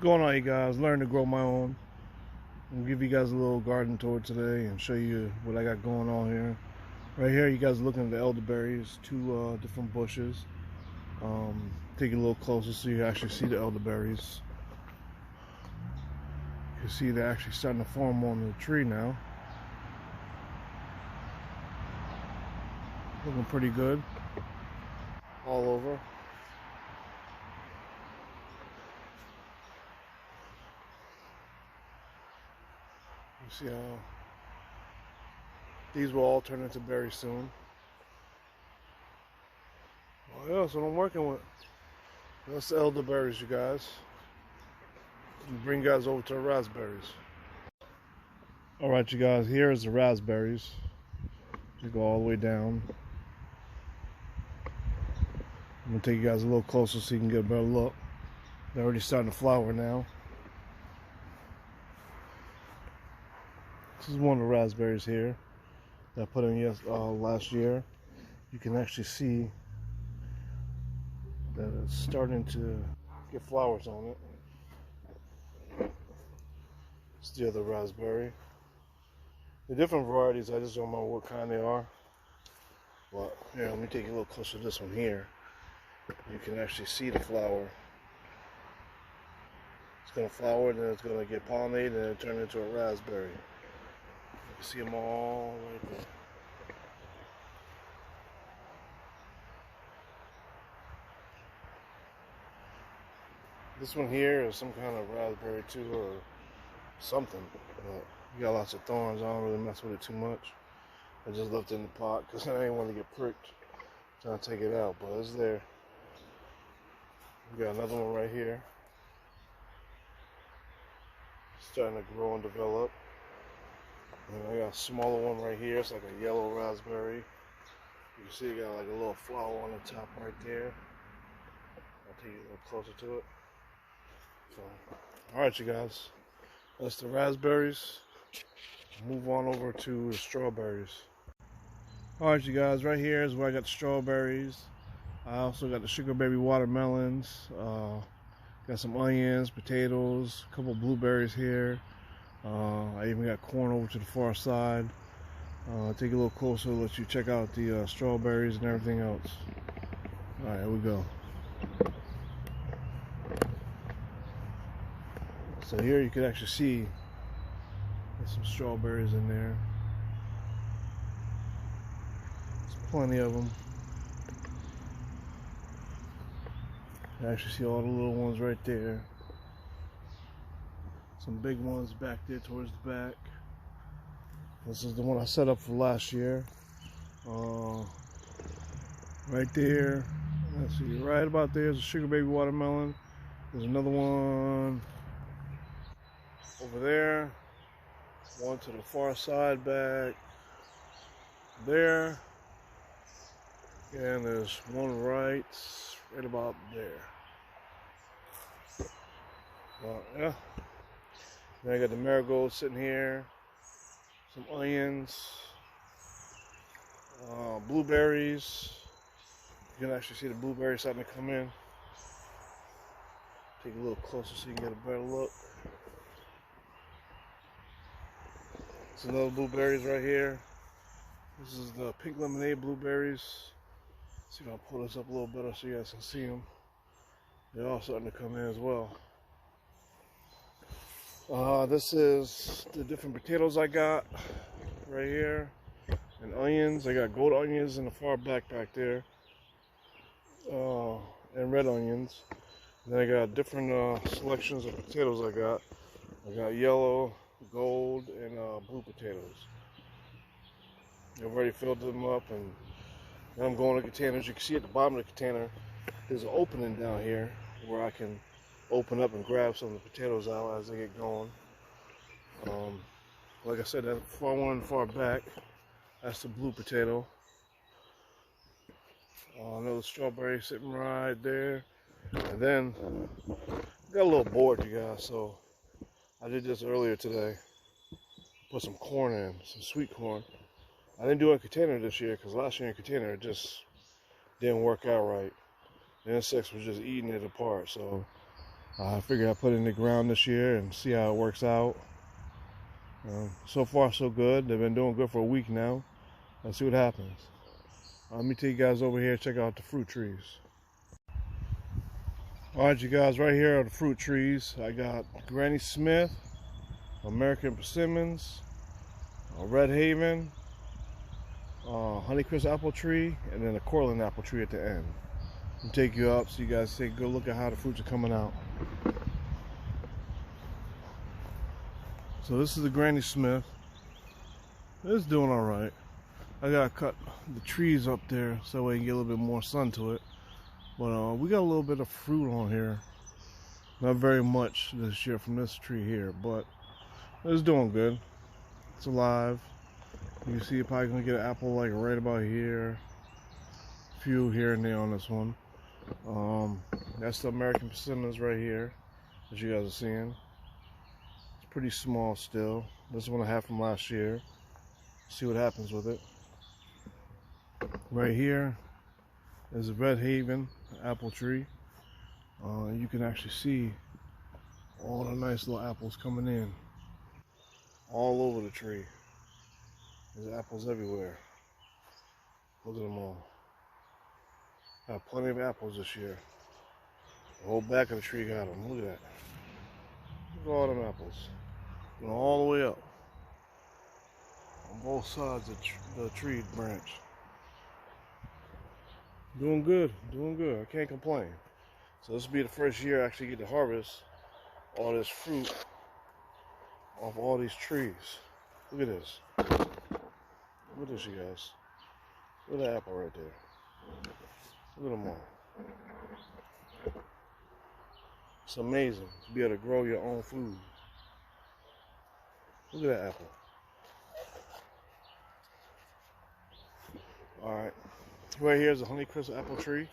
going on, you guys? Learn to grow my own. I'll give you guys a little garden tour today and show you what I got going on here. Right here, you guys are looking at the elderberries, two different bushes. Take it a little closer so you actually see the elderberries. You can see they're actually starting to form on the tree now. Looking pretty good all over. You see how these will all turn into berries soon. Oh yeah, that's what I'm working with. That's the elderberries, you guys. Bring you guys over to the raspberries. Alright, you guys, here is the raspberries. You go all the way down. I'm gonna take you guys a little closer so you can get a better look. They're already starting to flower now. This is one of the raspberries here that I put in last year. You can actually see that it's starting to get flowers on it. It's the other raspberry. The different varieties, I just don't know what kind they are. But here, let me take you a little closer to this one here. You can actually see the flower. It's going to flower, and then it's going to get pollinated, and then turn into a raspberry. You can see them all right there. This one here is some kind of raspberry too, or something. But you got lots of thorns. I don't really mess with it too much. I just left it in the pot because I didn't want to get pricked trying to take it out, but it's there. We got another one right here. Starting to grow and develop. And I got a smaller one right here. It's like a yellow raspberry. You can see it got like a little flower on the top right there. I'll take you a little closer to it. So, alright, you guys. That's the raspberries. Move on over to the strawberries. Alright, you guys, right here is where I got the strawberries. I also got the sugar baby watermelons. Got some onions, potatoes, a couple blueberries here. I even got corn over to the far side. Take a little closer, let you check out the strawberries and everything else. Alright, here we go. So here you can actually see there's some strawberries in there. There's plenty of them. You actually see all the little ones right there. Some big ones back there towards the back. This is the one I set up for last year. Right there. Let's see, right about there is a sugar baby watermelon. There's another one over there. One to the far side back there. And there's one right about there. Yeah. Then I got the marigolds sitting here. Some onions. Blueberries. You can actually see the blueberries starting to come in. Take a little closer so you can get a better look. There's another blueberries right here. This is the pink lemonade blueberries. See if I can pull this up a little better so you guys can see them. They're all starting to come in as well. This is the different potatoes I got right here. And onions. I got gold onions in the far back there. And red onions. And then I got different selections of potatoes I got. I got yellow, gold, and blue potatoes. I've already filled them up, and now I'm going to containers. You can see at the bottom of the container there's an opening down here where I can open up and grab some of the potatoes out as they get going. Like I said, that far one far back, that's the blue potato. Another strawberry sitting right there. And then I got a little bored, you guys, so I did this earlier today. Put some corn in, some sweet corn. I didn't do it in container this year because last year in container it just didn't work out right. The insects were just eating it apart. So I figured I'd put it in the ground this year and see how it works out. So far so good. They've been doing good for a week now. Let's see what happens. Let me take you guys over here and check out the fruit trees. Alright, you guys, right here are the fruit trees. I got Granny Smith, American Persimmons, Red Haven, Honeycrisp apple tree, and then a Cortland apple tree at the end. I'll take you up so you guys take a good look at how the fruits are coming out. So this is the Granny Smith. It's doing alright. I gotta cut the trees up there so we can get a little bit more sun to it. But we got a little bit of fruit on here. Not very much this year from this tree here, but it's doing good. It's alive. You can see you're probably gonna get an apple like right about here. A few here and there on this one. That's the American Persimmons right here, as you guys are seeing. It's pretty small still. This one I had from last year. See what happens with it. Right here is a Red Haven apple tree. You can actually see all the nice little apples coming in all over the tree. There's apples everywhere. Look at them all. I have plenty of apples this year. The whole back of the tree got them. Look at that. Look at all them apples. Going all the way up on both sides of the tree branch. Doing good, doing good. I can't complain. So this will be the first year I actually get to harvest all this fruit off all these trees. Look at this. Look at this, you guys. Look at that apple right there. Look at them all. It's amazing to be able to grow your own food. Look at that apple. Alright. Right here is a Honeycrisp apple tree.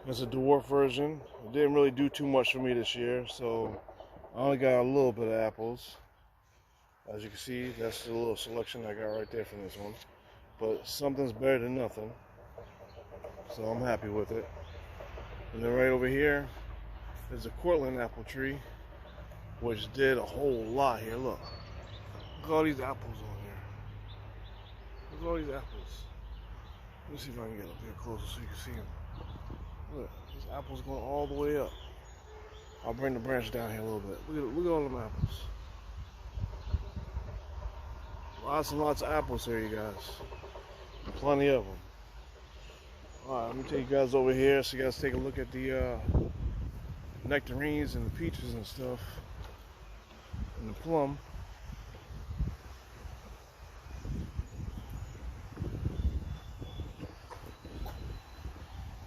It's a dwarf version. It didn't really do too much for me this year, so I only got a little bit of apples. As you can see, that's the little selection I got right there from this one. But something's better than nothing, so I'm happy with it. And then right over here is a Cortland apple tree, which did a whole lot here. Look at all these apples on here. Look at all these apples. Let me see if I can get up here closer so you can see them. Look, these apples going all the way up. I'll bring the branch down here a little bit. Look at all them apples. Lots and lots of apples here, you guys. Plenty of them. Alright, let me take you guys over here so you guys take a look at the nectarines and the peaches and stuff. And the plum.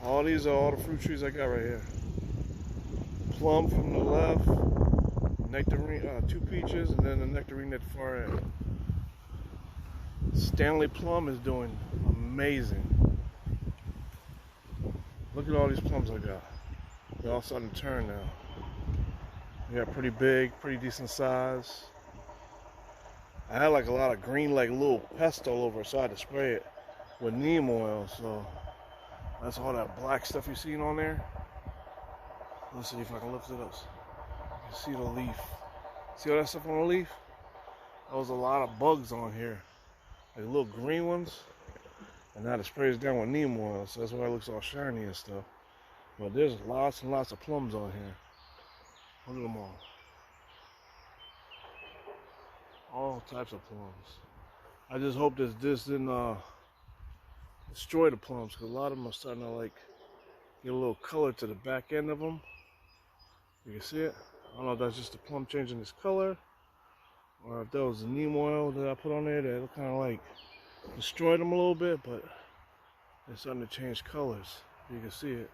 All these are all the fruit trees I got right here. Plum from the left, nectarine, 2 peaches, and then the nectarine at the far end. Stanley plum is doing amazing. Look at all these plums I got. They're all starting to turn now. They got pretty big, pretty decent size. I had like a lot of green, like little pests all over, so I had to spray it with neem oil. So that's all that black stuff you seen on there. Let's see if I can lift it up. You can see the leaf. See all that stuff on the leaf? There was a lot of bugs on here. Like little green ones. And now the spray is down with neem oil, so that's why it looks all shiny and stuff. But there's lots and lots of plums on here. Look at them all. All types of plums. I just hope that this didn't destroy the plums, because a lot of them are starting to like get a little color to the back end of them. You can see it. I don't know if that's just the plum changing its color, or if that was the neem oil that I put on there that kind of like destroyed them a little bit, but they're starting to change colors. You can see it.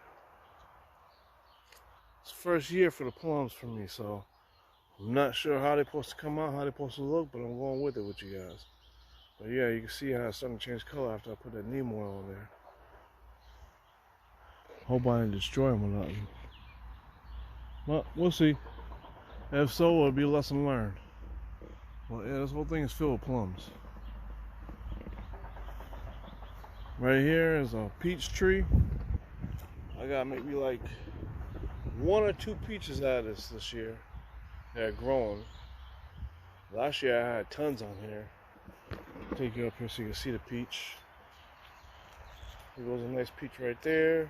It's the first year for the plums for me, so I'm not sure how they're supposed to come out, how they're supposed to look, but I'm going with it with you guys. But yeah, you can see how it's starting to change color after I put that neem oil on there. Hope I didn't destroy them or nothing. Well, we'll see. If so, it'll be a lesson learned. Well, yeah, this whole thing is filled with plums. Right here is a peach tree. I got maybe like one or two peaches out of this year. They're growing. Last year I had tons on here. Take you up here so you can see the peach. There goes a nice peach right there.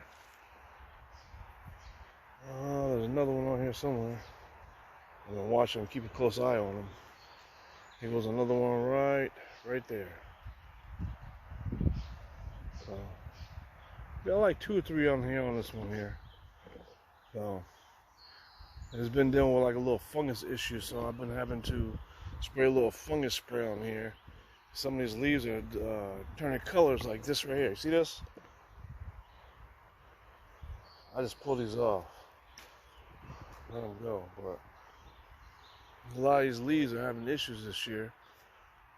There's another one on here somewhere. I'm gonna watch them, keep a close eye on them. Here goes another one right there. So, got like 2 or 3 on here on this one here. So, it's been dealing with like a little fungus issue, so I've been having to spray a little fungus spray on here. Some of these leaves are turning colors like this right here. See this? I just pull these off. Let them go. But a lot of these leaves are having issues this year.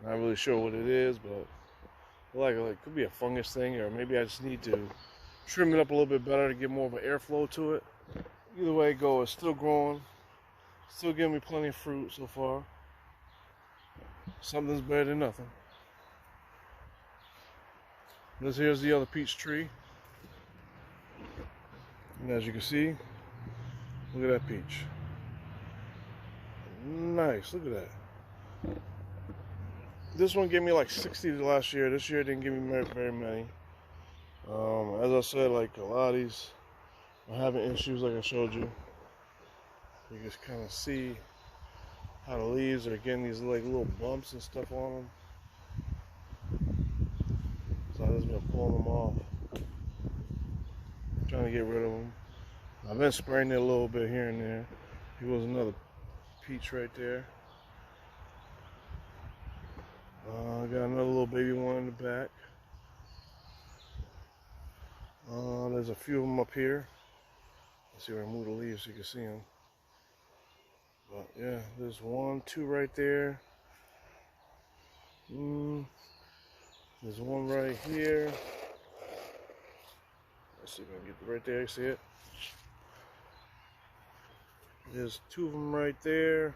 Not really sure what it is, but like it could be a fungus thing, or maybe I just need to trim it up a little bit better to get more of an airflow to it. Either way it goes, it's still growing, still giving me plenty of fruit so far. Something's better than nothing. This here's the other peach tree. And as you can see, look at that peach. Nice, look at that. This one gave me like 60 last year. This year it didn't give me very many. As I said, like a lot of these are having issues like I showed you. You just kind of see how the leaves are getting these like little bumps and stuff on them. So I've just been pulling them off. Trying to get rid of them. I've been spraying it a little bit here and there. Here was another peach right there. I got another little baby one in the back. There's a few of them up here. Let's see if I remove the leaves so you can see them. But yeah, there's 1, 2 right there. There's one right here. Let's see if I can get it right there. You see it? There's 2 of them right there.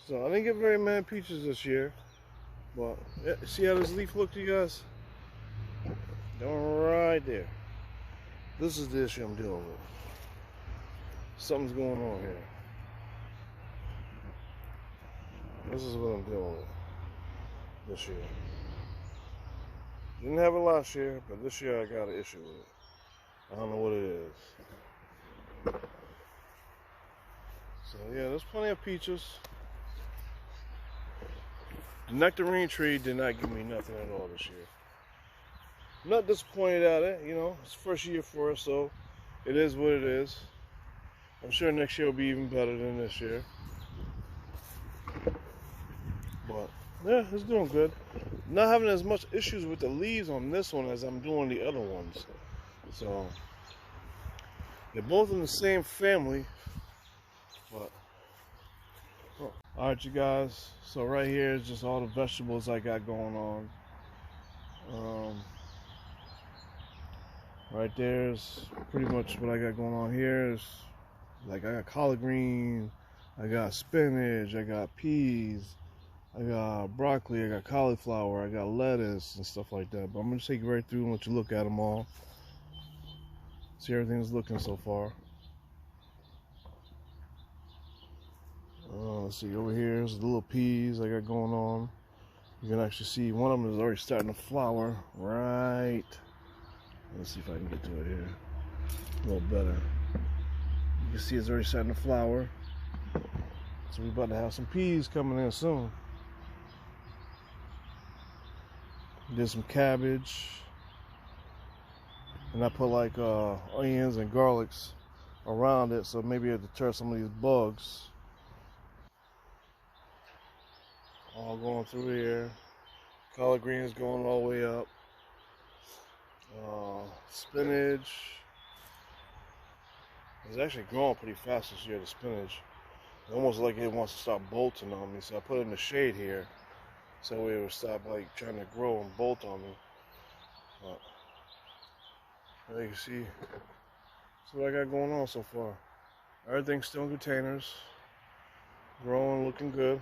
So I didn't get very many peaches this year. But yeah, see how this leaf looked to you guys? Right there. This is the issue I'm dealing with. Something's going on here. This is what I'm dealing with this year. Didn't have it last year, but this year I got an issue with it. I don't know what it is. So yeah, there's plenty of peaches. The nectarine tree did not give me nothing at all this year. I'm not disappointed at it, you know, it's first year for us, so it is what it is. I'm sure next year will be even better than this year. But yeah, it's doing good. Not having as much issues with the leaves on this one as I'm doing the other ones. So they're both in the same family. But alright, you guys, so right here is just all the vegetables I got going on. Right there's pretty much what I got going on here. Is like I got collard green, I got spinach, I got peas, I got broccoli, I got cauliflower, I got lettuce and stuff like that. But I'm gonna take you right through and let you look at them all. See everything's looking so far. Let's see, over here's the little peas I got going on. You can actually see one of them is already starting to flower. Right. Let's see if I can get to it here a little better. You can see it's already starting to flower. So we're about to have some peas coming in soon. Did some cabbage. And I put like onions and garlics around it, so maybe it'll deter some of these bugs. All going through here. Collard greens going all the way up. Spinach. It's actually growing pretty fast this year, the spinach. It's almost like it wants to start bolting on me, so I put it in the shade here so it would stop like trying to grow and bolt on me. But you can see, that's what I got going on so far. Everything's still in containers, growing, looking good.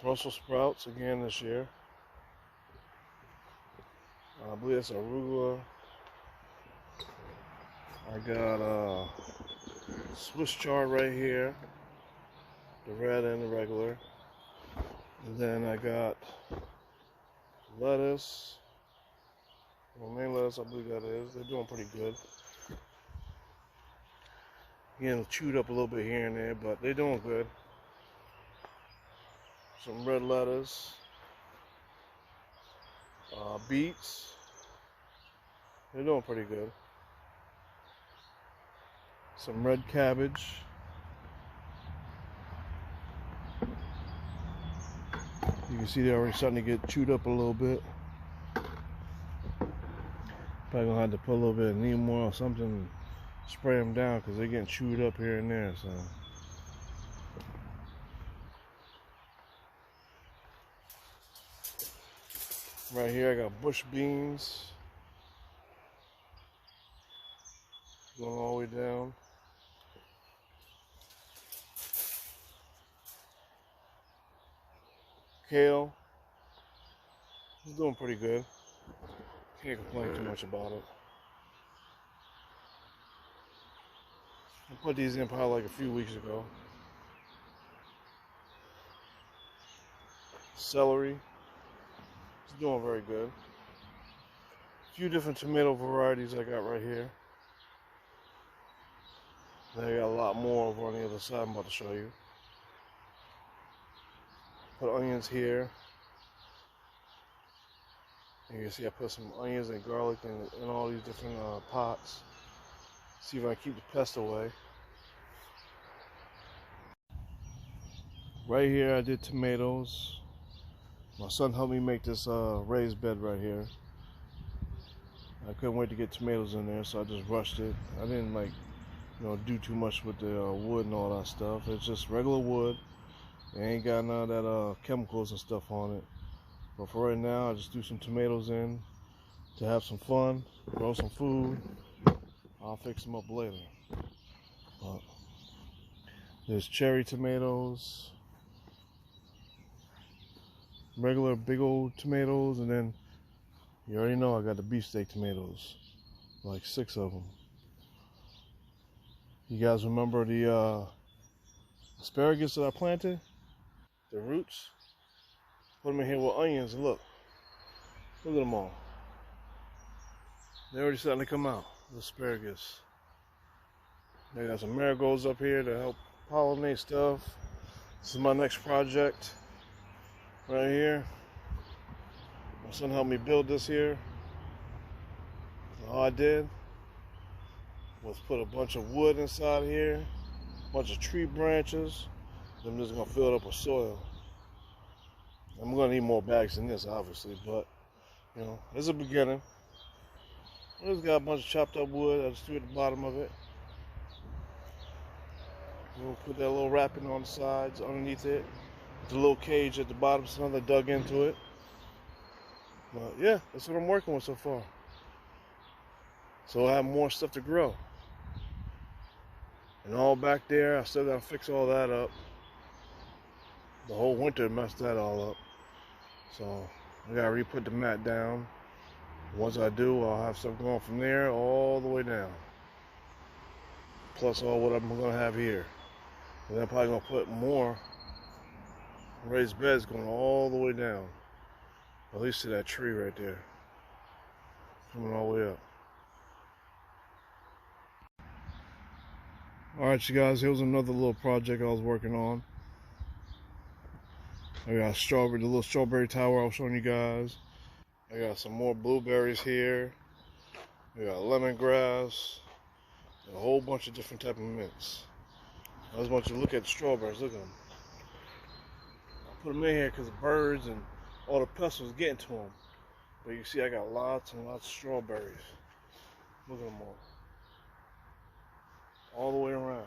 Brussels sprouts again this year. I believe it's arugula. I got Swiss chard right here, the red and the regular. And then I got lettuce, romaine lettuce, I believe that is. They're doing pretty good. Getting chewed up a little bit here and there, but they're doing good. Some red lettuce, beets. They're doing pretty good. Some red cabbage. You can see they're already starting to get chewed up a little bit. Probably gonna have to put a little bit of neem oil or something and spray them down because they're getting chewed up here and there. So right here I got bush beans going all the way down. Kale is doing pretty good. Can't complain too much about it. I put these in probably like a few weeks ago. Celery is doing very good. A few different tomato varieties I got right here. Then I got a lot more over on the other side I'm about to show you. Put onions here. And you can see I put some onions and garlic in all these different pots. See if I can keep the pests away. Right here I did tomatoes. My son helped me make this raised bed right here. I couldn't wait to get tomatoes in there, so I just rushed it. I didn't do too much with the wood and all that stuff. It's just regular wood. It ain't got none of that chemicals and stuff on it. But for right now, I just threw some tomatoes in to have some fun, grow some food. I'll fix them up later. But there's cherry tomatoes, regular big old tomatoes, and then you already know I got the beefsteak tomatoes, like 6 of them. You guys remember the asparagus that I planted? The roots? Put them in here with onions and look at them all. They're already starting to come out, the asparagus. They got some marigolds up here to help pollinate stuff. This is my next project right here. My son helped me build this here. All I did was put a bunch of wood inside here, a bunch of tree branches. I'm just gonna fill it up with soil. I'm gonna need more bags than this, obviously, but it's a beginning. I just got a bunch of chopped up wood. I just threw at the bottom of it. We'll put that little wrapping on the sides, underneath it. The little cage at the bottom, so they dug into it. But yeah, that's what I'm working with so far. So I have more stuff to grow. And all back there, I still gotta fix all that up. The whole winter messed that all up. So I gotta re-put the mat down. Once I do, I'll have stuff going from there all the way down. Plus all what I'm gonna have here. And I'm probably gonna put more raised beds going all the way down. At least to that tree right there. Coming all the way up. Alright you guys, here's another little project I was working on. I got the little strawberry tower I was showing you guys. I got some more blueberries here. I got lemongrass. And a whole bunch of different type of mints. I just want you to look at the strawberries, look at them. I put them in here because the birds and all the pests was getting to them. But you see I got lots and lots of strawberries. Look at them all the way around.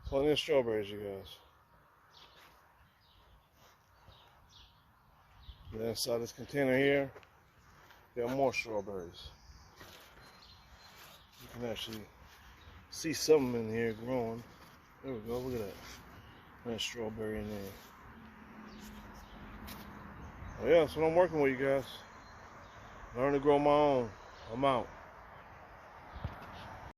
Plenty of strawberries, you guys. Then inside this container here, there are more strawberries. You can actually see something in here growing. There we go, look at that. There's strawberry in there. Oh yeah, that's what I'm working with, you guys. Learn to grow my own. I'm out.